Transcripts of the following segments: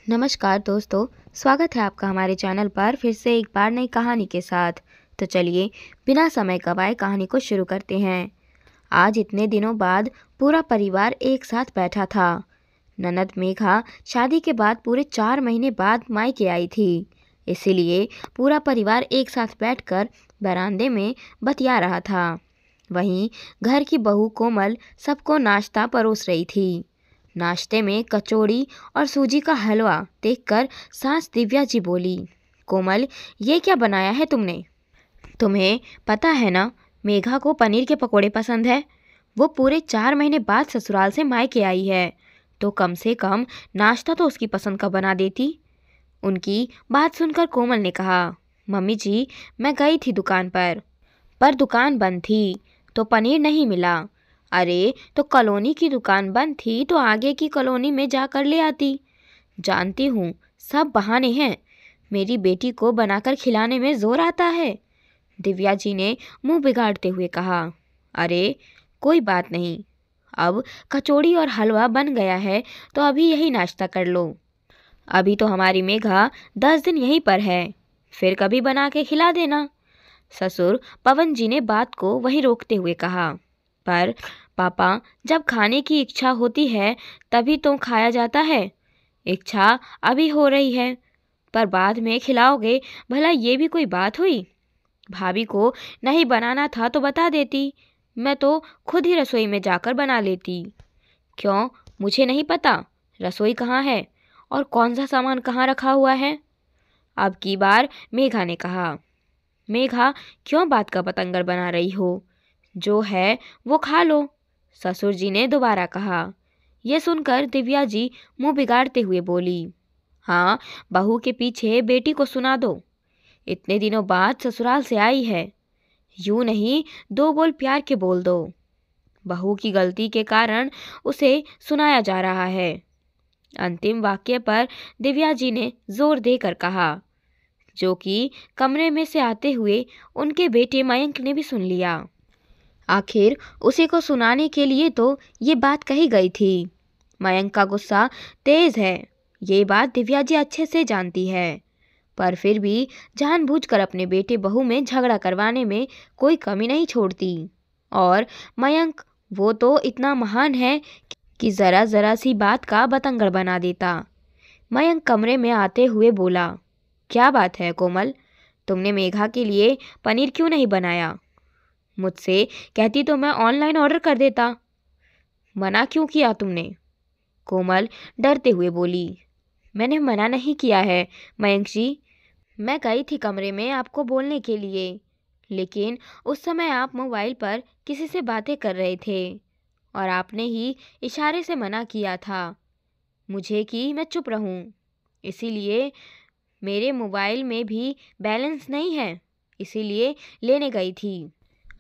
नमस्कार दोस्तों, स्वागत है आपका हमारे चैनल पर फिर से एक बार नई कहानी के साथ। तो चलिए बिना समय गवाए कहानी को शुरू करते हैं। आज इतने दिनों बाद पूरा परिवार एक साथ बैठा था। ननद मेघा शादी के बाद पूरे 4 महीने बाद मायके आई थी, इसीलिए पूरा परिवार एक साथ बैठकर बरामदे में बतिया रहा था। वहीं घर की बहू कोमल सबको नाश्ता परोस रही थी। नाश्ते में कचौड़ी और सूजी का हलवा देखकर सास दिव्या जी बोली, कोमल, ये क्या बनाया है तुमने? तुम्हें पता है ना, मेघा को पनीर के पकोड़े पसंद है। वो पूरे 4 महीने बाद ससुराल से मायके आई है, तो कम से कम नाश्ता तो उसकी पसंद का बना देती। उनकी बात सुनकर कोमल ने कहा, मम्मी जी, मैं गई थी दुकान पर दुकान बंद थी, तो पनीर नहीं मिला। अरे, तो कॉलोनी की दुकान बंद थी तो आगे की कॉलोनी में जाकर ले आती। जानती हूँ, सब बहाने हैं। मेरी बेटी को बनाकर खिलाने में जोर आता है। दिव्या जी ने मुंह बिगाड़ते हुए कहा, अरे कोई बात नहीं, अब कचौड़ी और हलवा बन गया है तो अभी यही नाश्ता कर लो। अभी तो हमारी मेघा 10 दिन यहीं पर है, फिर कभी बना के खिला देना। ससुर पवन जी ने बात को वहीं रोकते हुए कहा, पर पापा, जब खाने की इच्छा होती है तभी तो खाया जाता है। इच्छा अभी हो रही है, पर बाद में खिलाओगे, भला ये भी कोई बात हुई? भाभी को नहीं बनाना था तो बता देती, मैं तो खुद ही रसोई में जाकर बना लेती। क्यों, मुझे नहीं पता रसोई कहाँ है और कौन सा सामान कहाँ रखा हुआ है? अब की बार मेघा ने कहा। मेघा, क्यों बात का पतंगर बना रही हो? जो है वो खा लो, ससुर जी ने दोबारा कहा। यह सुनकर दिव्या जी मुंह बिगाड़ते हुए बोली, हाँ, बहू के पीछे बेटी को सुना दो। इतने दिनों बाद ससुराल से आई है, यूं नहीं 2 बोल प्यार के बोल दो। बहू की गलती के कारण उसे सुनाया जा रहा है। अंतिम वाक्य पर दिव्या जी ने जोर देकर कहा, जो कि कमरे में से आते हुए उनके बेटे मयंक ने भी सुन लिया। आखिर उसी को सुनाने के लिए तो ये बात कही गई थी। मयंक का गुस्सा तेज है, ये बात दिव्या जी अच्छे से जानती है, पर फिर भी जानबूझकर अपने बेटे बहू में झगड़ा करवाने में कोई कमी नहीं छोड़ती। और मयंक, वो तो इतना महान है कि ज़रा ज़रा सी बात का बतंगड़ बना देता। मयंक कमरे में आते हुए बोला, क्या बात है कोमल, तुमने मेघा के लिए पनीर क्यों नहीं बनाया? मुझसे कहती तो मैं ऑनलाइन ऑर्डर कर देता। मना क्यों किया तुमने? कोमल डरते हुए बोली, मैंने मना नहीं किया है मयंक जी। मैं गई थी कमरे में आपको बोलने के लिए, लेकिन उस समय आप मोबाइल पर किसी से बातें कर रहे थे और आपने ही इशारे से मना किया था मुझे कि मैं चुप रहूं। इसीलिए मेरे मोबाइल में भी बैलेंस नहीं है, इसीलिए लेने गई थी।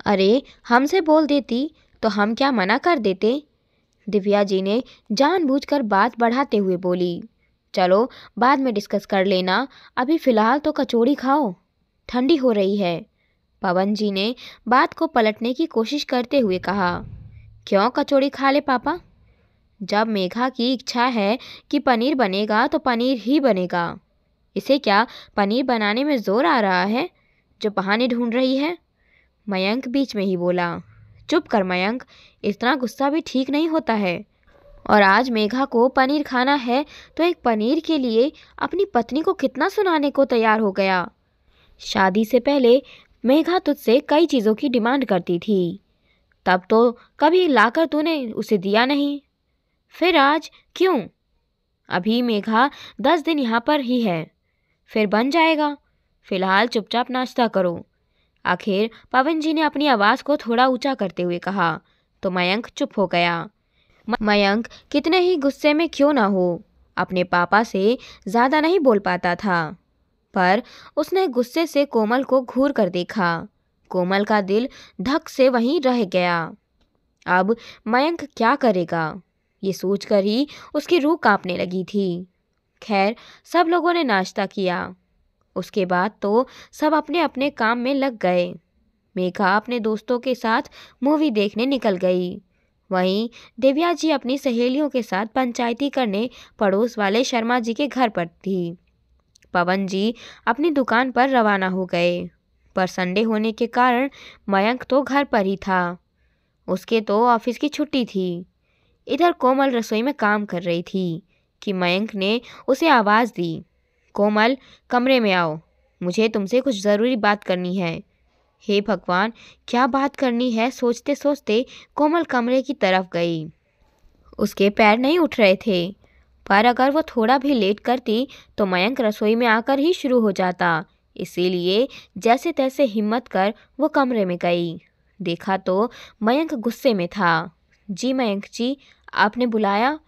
अरे, हमसे बोल देती तो हम क्या मना कर देते? दिव्या जी ने जानबूझकर बात बढ़ाते हुए बोली, चलो बाद में डिस्कस कर लेना, अभी फ़िलहाल तो कचौड़ी खाओ, ठंडी हो रही है। पवन जी ने बात को पलटने की कोशिश करते हुए कहा, क्यों कचौड़ी खा ले पापा? जब मेघा की इच्छा है कि पनीर बनेगा तो पनीर ही बनेगा। इसे क्या पनीर बनाने में ज़ोर आ रहा है जो बहाने ढूंढ रही है? मयंक बीच में ही बोला, चुप कर मयंक, इतना गुस्सा भी ठीक नहीं होता है। और आज मेघा को पनीर खाना है तो एक पनीर के लिए अपनी पत्नी को कितना सुनाने को तैयार हो गया। शादी से पहले मेघा तुझसे कई चीज़ों की डिमांड करती थी, तब तो कभी लाकर तूने उसे दिया नहीं, फिर आज क्यों? अभी मेघा 10 दिन यहाँ पर ही है, फिर बन जाएगा। फिलहाल चुपचाप नाश्ता करो। आखिर पवन जी ने अपनी आवाज़ को थोड़ा ऊंचा करते हुए कहा, तो मयंक चुप हो गया। मयंक कितने ही गुस्से में क्यों ना हो, अपने पापा से ज़्यादा नहीं बोल पाता था, पर उसने गुस्से से कोमल को घूर कर देखा। कोमल का दिल धक से वहीं रह गया। अब मयंक क्या करेगा, ये सोचकर ही उसकी रूह कांपने लगी थी। खैर, सब लोगों ने नाश्ता किया। उसके बाद तो सब अपने अपने काम में लग गए। मेघा अपने दोस्तों के साथ मूवी देखने निकल गई वहीं दिव्या जी अपनी सहेलियों के साथ पंचायती करने पड़ोस वाले शर्मा जी के घर पर थी। पवन जी अपनी दुकान पर रवाना हो गए, पर संडे होने के कारण मयंक तो घर पर ही था। उसके तो ऑफिस की छुट्टी थी। इधर कोमल रसोई में काम कर रही थी कि मयंक ने उसे आवाज़ दी, कोमल कमरे में आओ, मुझे तुमसे कुछ ज़रूरी बात करनी है। हे भगवान, क्या बात करनी है, सोचते सोचते कोमल कमरे की तरफ गई। उसके पैर नहीं उठ रहे थे, पर अगर वो थोड़ा भी लेट करती तो मयंक रसोई में आकर ही शुरू हो जाता। इसीलिए जैसे तैसे हिम्मत कर वो कमरे में गई। देखा तो मयंक गुस्से में था। जी मयंक जी, आपने बुलाया?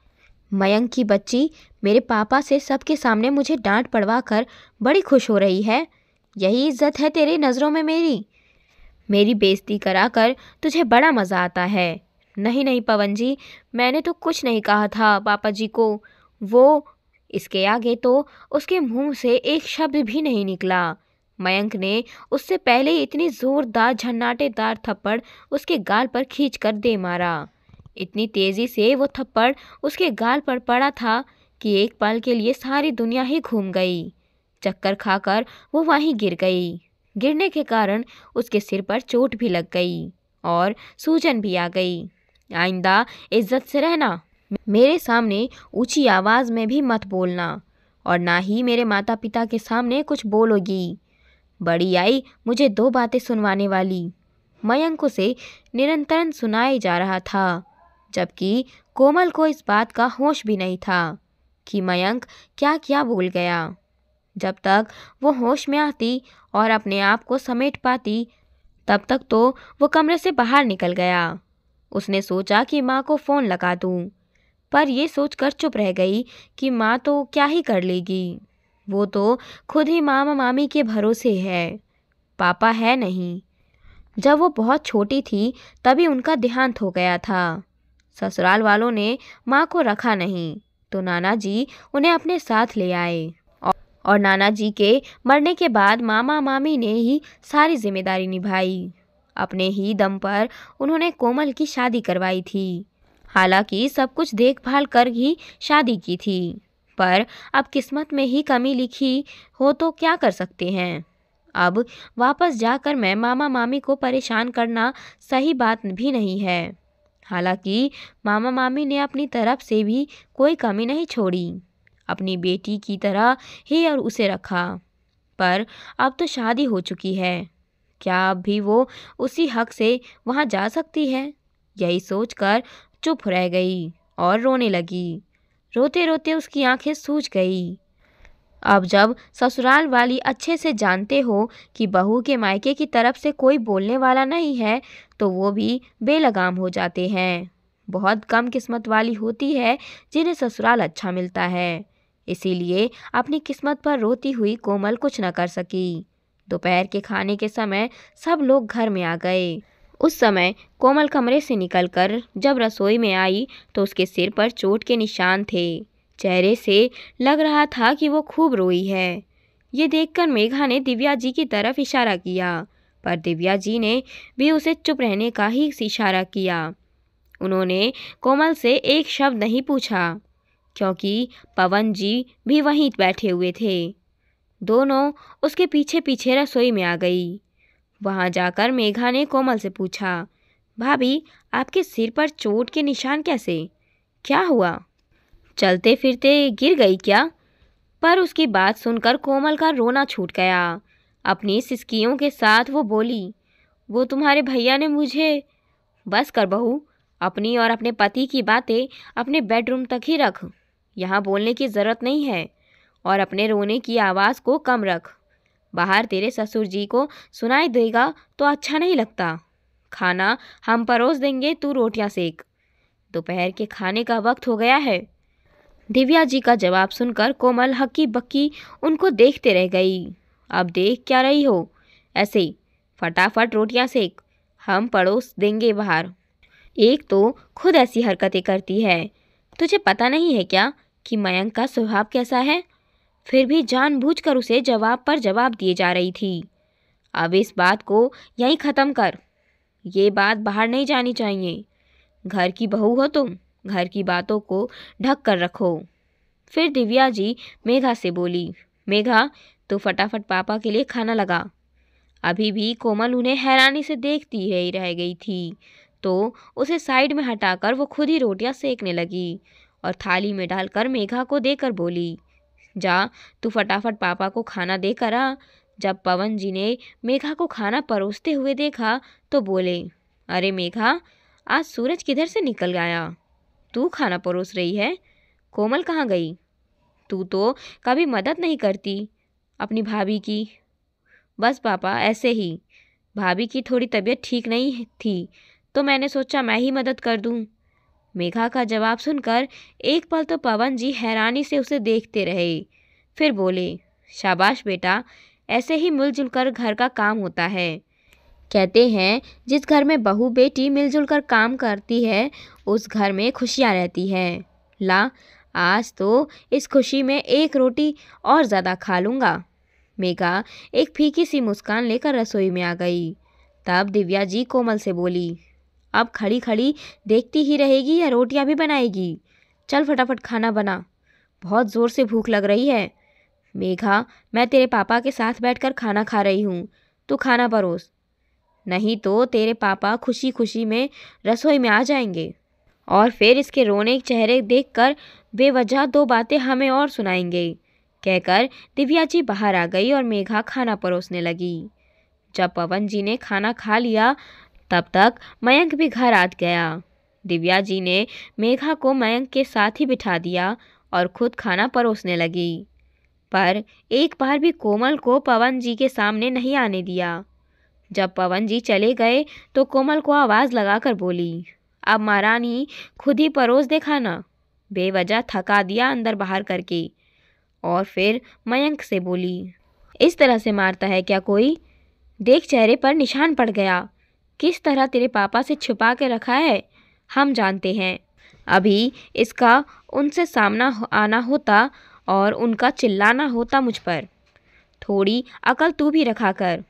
मयंक की बच्ची मेरे पापा से सबके सामने मुझे डांट पड़वा कर बड़ी खुश हो रही है। यही इज्जत है तेरी नज़रों में मेरी बेइज्जती कराकर तुझे बड़ा मज़ा आता है। नहीं नहीं पवन जी, मैंने तो कुछ नहीं कहा था पापा जी को। वो इसके आगे तो उसके मुंह से एक शब्द भी नहीं निकला। मयंक ने उससे पहले ही इतनी ज़ोरदार झन्नाटेदार थप्पड़ उसके गाल पर खींचकर दे मारा। इतनी तेज़ी से वो थप्पड़ उसके गाल पर पड़ा था कि एक पल के लिए सारी दुनिया ही घूम गई। चक्कर खाकर वो वहीं गिर गई। गिरने के कारण उसके सिर पर चोट भी लग गई और सूजन भी आ गई। आइंदा इज्जत से रहना, मेरे सामने ऊंची आवाज़ में भी मत बोलना, और ना ही मेरे माता पिता के सामने कुछ बोलोगी। बड़ी आई मुझे 2 बातें सुनवाने वाली। मयंक उसे निरंतर सुनाए जा रहा था, जबकि कोमल को इस बात का होश भी नहीं था कि मयंक क्या क्या बोल गया। जब तक वो होश में आती और अपने आप को समेट पाती, तब तक तो वो कमरे से बाहर निकल गया। उसने सोचा कि माँ को फ़ोन लगा दूँ, पर ये सोचकर चुप रह गई कि माँ तो क्या ही कर लेगी। वो तो खुद ही मामा मामी के भरोसे है, पापा है नहीं। जब वो बहुत छोटी थी तभी उनका देहांत हो गया था। ससुराल वालों ने माँ को रखा नहीं, तो नाना जी उन्हें अपने साथ ले आए, और नाना जी के मरने के बाद मामा मामी ने ही सारी जिम्मेदारी निभाई। अपने ही दम पर उन्होंने कोमल की शादी करवाई थी। हालांकि सब कुछ देखभाल कर ही शादी की थी, पर अब किस्मत में ही कमी लिखी हो तो क्या कर सकते हैं। अब वापस जाकर मैं मामा मामी को परेशान करना सही बात भी नहीं है। हालांकि मामा मामी ने अपनी तरफ से भी कोई कमी नहीं छोड़ी, अपनी बेटी की तरह ही और उसे रखा। पर अब तो शादी हो चुकी है, क्या अब भी वो उसी हक से वहाँ जा सकती है? यही सोचकर चुप रह गई और रोने लगी। रोते रोते उसकी आंखें सूज गई। अब जब ससुराल वाली अच्छे से जानते हो कि बहू के मायके की तरफ से कोई बोलने वाला नहीं है, तो वो भी बेलगाम हो जाते हैं। बहुत कम किस्मत वाली होती है जिन्हें ससुराल अच्छा मिलता है। इसीलिए अपनी किस्मत पर रोती हुई कोमल कुछ न कर सकी। दोपहर के खाने के समय सब लोग घर में आ गए। उस समय कोमल कमरे से निकलकर जब रसोई में आई तो उसके सिर पर चोट के निशान थे। चेहरे से लग रहा था कि वो खूब रोई है। ये देखकर मेघा ने दिव्या जी की तरफ इशारा किया, पर दिव्या जी ने भी उसे चुप रहने का ही इशारा किया। उन्होंने कोमल से एक शब्द नहीं पूछा, क्योंकि पवन जी भी वहीं बैठे हुए थे। दोनों उसके पीछे पीछे रसोई में आ गई। वहां जाकर मेघा ने कोमल से पूछा, भाभी आपके सिर पर चोट के निशान कैसे? क्या हुआ? चलते फिरते गिर गई क्या? पर उसकी बात सुनकर कोमल का रोना छूट गया। अपनी सिसकियों के साथ वो बोली, वो तुम्हारे भैया ने मुझे। बस कर बहू, अपनी और अपने पति की बातें अपने बेडरूम तक ही रख, यहाँ बोलने की ज़रूरत नहीं है। और अपने रोने की आवाज़ को कम रख, बाहर तेरे ससुर जी को सुनाई देगा तो अच्छा नहीं लगता। खाना हम परोस देंगे, तू रोटियां सेक, दोपहर के खाने का वक्त हो गया है। दिव्या जी का जवाब सुनकर कोमल हक्की बक्की उनको देखते रह गई। अब देख क्या रही हो? ऐसे फटाफट रोटियां सेक, हम परोस देंगे बाहर। एक तो खुद ऐसी हरकतें करती है, तुझे पता नहीं है क्या कि मयंक का स्वभाव कैसा है? फिर भी जानबूझकर उसे जवाब पर जवाब दिए जा रही थी। अब इस बात को यहीं ख़त्म कर, ये बात बाहर नहीं जानी चाहिए। घर की बहू हो तुम, घर की बातों को ढक कर रखो। फिर दिव्या जी मेघा से बोली, मेघा तू फटाफट पापा के लिए खाना लगा। अभी भी कोमल उन्हें हैरानी से देखती ही रह गई थी, तो उसे साइड में हटाकर वो खुद ही रोटियां सेकने लगी और थाली में डालकर मेघा को देकर बोली, जा तू फटाफट पापा को खाना देकर आ। जब पवन जी ने मेघा को खाना परोसते हुए देखा तो बोले, अरे मेघा, आज सूरज किधर से निकल गया? तू खाना परोस रही है? कोमल कहाँ गई? तू तो कभी मदद नहीं करती अपनी भाभी की। बस पापा ऐसे ही, भाभी की थोड़ी तबीयत ठीक नहीं थी तो मैंने सोचा मैं ही मदद कर दूं। मेघा का जवाब सुनकर एक पल तो पवन जी हैरानी से उसे देखते रहे, फिर बोले, शाबाश बेटा, ऐसे ही मिलजुल कर घर का काम होता है। कहते हैं जिस घर में बहू बेटी मिलजुल कर काम करती है उस घर में खुशियाँ रहती हैं। ला, आज तो इस खुशी में एक रोटी और ज़्यादा खा लूँगा। मेघा एक फीकी सी मुस्कान लेकर रसोई में आ गई। तब दिव्या जी कोमल से बोली, अब खड़ी खड़ी देखती ही रहेगी या रोटियां भी बनाएगी? चल फटाफट खाना बना, बहुत ज़ोर से भूख लग रही है। मेघा, मैं तेरे पापा के साथ बैठकर खाना खा रही हूँ, तू खाना परोस, नहीं तो तेरे पापा खुशी खुशी में रसोई में आ जाएंगे और फिर इसके रोने चेहरे देखकर बेवजह दो बातें हमें और सुनाएंगे। कहकर दिव्या जी बाहर आ गई और मेघा खाना परोसने लगी। जब पवन जी ने खाना खा लिया तब तक मयंक भी घर आ गया। दिव्या जी ने मेघा को मयंक के साथ ही बिठा दिया और खुद खाना परोसने लगी, पर एक बार भी कोमल को पवन जी के सामने नहीं आने दिया। जब पवन जी चले गए तो कोमल को आवाज़ लगाकर बोली, अब महारानी खुद ही परोस दे खाना, बेवजह थका दिया अंदर बाहर करके। और फिर मयंक से बोली, इस तरह से मारता है क्या कोई? देख चेहरे पर निशान पड़ गया, किस तरह तेरे पापा से छुपा के रखा है हम जानते हैं। अभी इसका उनसे सामना आना होता और उनका चिल्लाना होता मुझ पर। थोड़ी अकल तू भी रखा कर,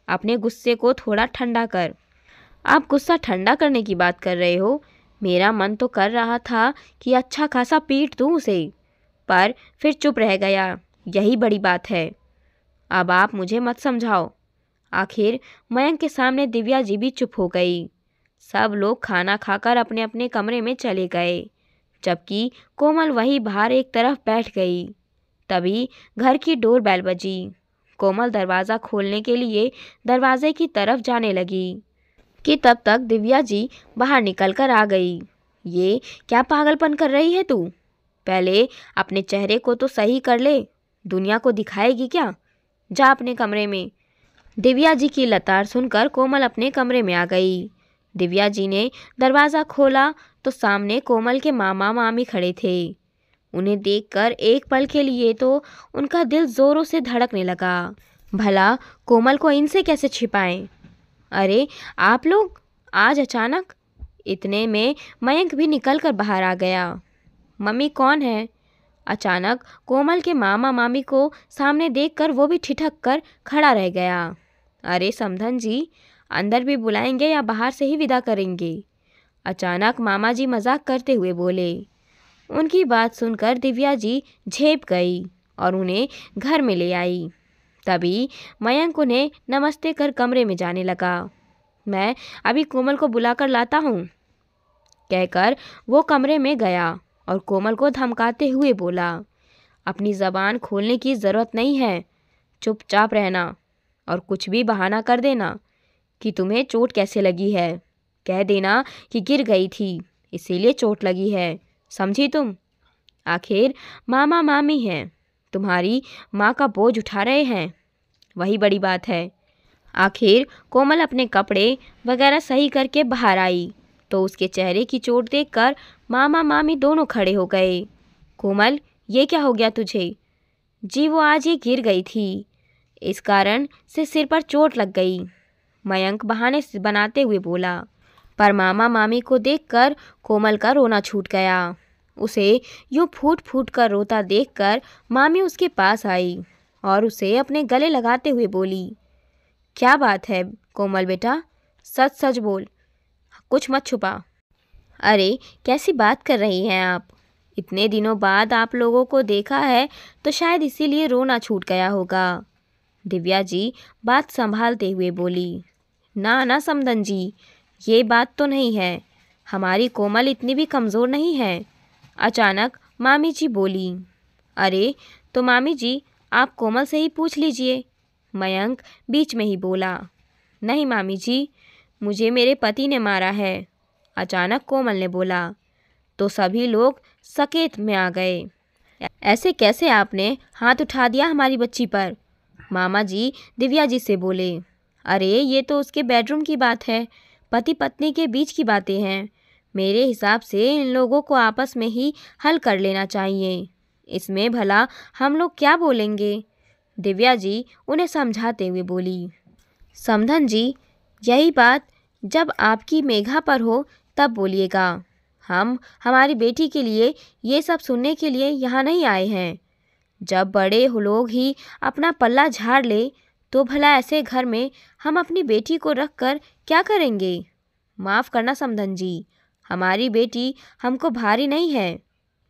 अपने गुस्से को थोड़ा ठंडा कर। आप गुस्सा ठंडा करने की बात कर रहे हो? मेरा मन तो कर रहा था कि अच्छा खासा पीट दूँ उसे, पर फिर चुप रह गया, यही बड़ी बात है। अब आप मुझे मत समझाओ। आखिर मयंक के सामने दिव्या जी भी चुप हो गई। सब लोग खाना खाकर अपने अपने कमरे में चले गए, जबकि कोमल वहीं बाहर एक तरफ बैठ गई। तभी घर की डोर बेल बजी। कोमल दरवाज़ा खोलने के लिए दरवाजे की तरफ जाने लगी कि तब तक दिव्या जी बाहर निकल कर आ गई। ये क्या पागलपन कर रही है तू? पहले अपने चेहरे को तो सही कर ले, दुनिया को दिखाएगी क्या? जा अपने कमरे में। दिव्या जी की लताड़ सुनकर कोमल अपने कमरे में आ गई। दिव्या जी ने दरवाज़ा खोला तो सामने कोमल के मामा मामी खड़े थे। उन्हें देखकर एक पल के लिए तो उनका दिल ज़ोरों से धड़कने लगा। भला कोमल को इनसे कैसे छिपाएं? अरे आप लोग आज अचानक? इतने में मयंक भी निकलकर बाहर आ गया। मम्मी कौन है? अचानक कोमल के मामा मामी को सामने देखकर वो भी ठिठक कर खड़ा रह गया। अरे समधन जी, अंदर भी बुलाएंगे या बाहर से ही विदा करेंगे? अचानक मामा जी मजाक करते हुए बोले। उनकी बात सुनकर दिव्या जी झेप गई और उन्हें घर में ले आई। तभी मयंक उन्हें नमस्ते कर कमरे में जाने लगा। मैं अभी कोमल को बुलाकर लाता हूँ, कहकर वो कमरे में गया और कोमल को धमकाते हुए बोला, अपनी ज़बान खोलने की ज़रूरत नहीं है, चुपचाप रहना और कुछ भी बहाना कर देना कि तुम्हें चोट कैसे लगी है। कह देना कि गिर गई थी इसीलिए चोट लगी है, समझी तुम? आखिर मामा मामी हैं, तुम्हारी माँ का बोझ उठा रहे हैं, वही बड़ी बात है। आखिर कोमल अपने कपड़े वगैरह सही करके बाहर आई तो उसके चेहरे की चोट देखकर मामा मामी दोनों खड़े हो गए। कोमल, ये क्या हो गया तुझे? जी वो आज ही गिर गई थी, इस कारण से सिर पर चोट लग गई, मयंक बहाने बनाते हुए बोला। पर मामा मामी को देखकर कोमल का रोना छूट गया। उसे यूँ फूट फूट कर रोता देखकर मामी उसके पास आई और उसे अपने गले लगाते हुए बोली, क्या बात है कोमल बेटा, सच सच बोल, कुछ मत छुपा। अरे कैसी बात कर रही हैं आप? इतने दिनों बाद आप लोगों को देखा है तो शायद इसीलिए रोना छूट गया होगा। दिव्या जी बात संभालते हुए बोली। ना ना समधन जी, ये बात तो नहीं है। हमारी कोमल इतनी भी कमज़ोर नहीं है। अचानक मामी जी बोली। अरे तो मामी जी, आप कोमल से ही पूछ लीजिए। मयंक बीच में ही बोला। नहीं मामी जी, मुझे मेरे पति ने मारा है। अचानक कोमल ने बोला। तो सभी लोग सकेत में आ गए। ऐसे कैसे आपने हाथ उठा दिया हमारी बच्ची पर? मामा जी दिव्या जी से बोले। अरे ये तो उसके बेडरूम की बात है, पति पत्नी के बीच की बातें हैं। मेरे हिसाब से इन लोगों को आपस में ही हल कर लेना चाहिए। इसमें भला हम लोग क्या बोलेंगे? दिव्या जी उन्हें समझाते हुए बोली। समधन जी, यही बात जब आपकी मेघा पर हो तब बोलिएगा। हम हमारी बेटी के लिए ये सब सुनने के लिए यहाँ नहीं आए हैं। जब बड़े लोग ही अपना पल्ला झाड़ ले तो भला ऐसे घर में हम अपनी बेटी को रख कर क्या करेंगे? माफ़ करना समधन जी, हमारी बेटी हमको भारी नहीं है।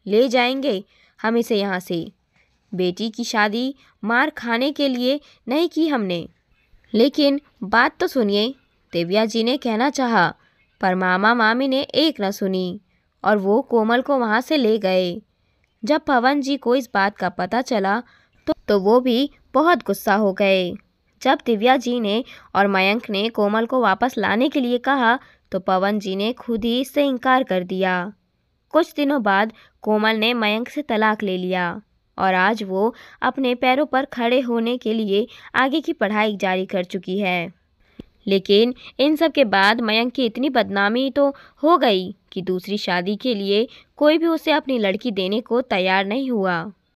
ले जाएंगे हम इसे यहाँ से। बेटी की शादी मार खाने के लिए नहीं की हमने। लेकिन बात तो सुनिए, दिव्या जी ने कहना चाहा, पर मामा मामी ने एक न सुनी और वो कोमल को वहाँ से ले गए। जब पवन जी को इस बात का पता चला तो वो भी बहुत गुस्सा हो गए। जब दिव्या जी ने और मयंक ने कोमल को वापस लाने के लिए कहा तो पवन जी ने खुद ही इससे इनकार कर दिया। कुछ दिनों बाद कोमल ने मयंक से तलाक ले लिया और आज वो अपने पैरों पर खड़े होने के लिए आगे की पढ़ाई जारी कर चुकी है। लेकिन इन सब के बाद मयंक की इतनी बदनामी तो हो गई कि दूसरी शादी के लिए कोई भी उसे अपनी लड़की देने को तैयार नहीं हुआ।